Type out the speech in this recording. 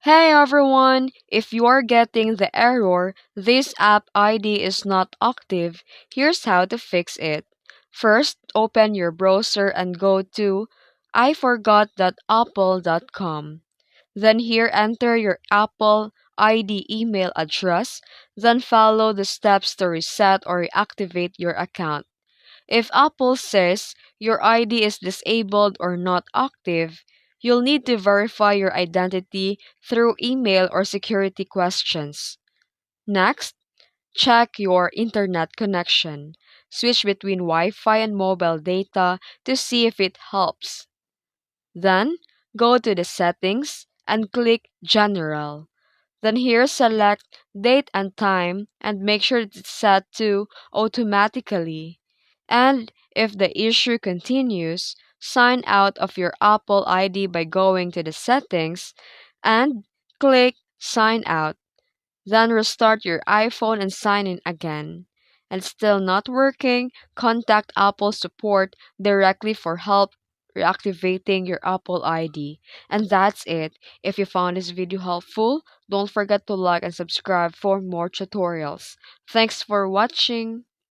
Hey everyone! If you're getting the error, this app ID is not active, here's how to fix it. First, open your browser and go to iforgot.apple.com. Then here enter your Apple ID email address, then follow the steps to reset or reactivate your account. If Apple says your ID is disabled or not active, you'll need to verify your identity through email or security questions. Next, check your internet connection. Switch between Wi Fi and mobile data to see if it helps. Then, go to the settings and click General. Then here select date and time and make sure it's set to automatically. And if the issue continues, sign out of your Apple ID by going to the settings and click sign out. Then restart your iPhone and sign in again. And still not working, contact Apple support directly for help reactivating your Apple ID. And that's it. If you found this video helpful, don't forget to like and subscribe for more tutorials. Thanks for watching.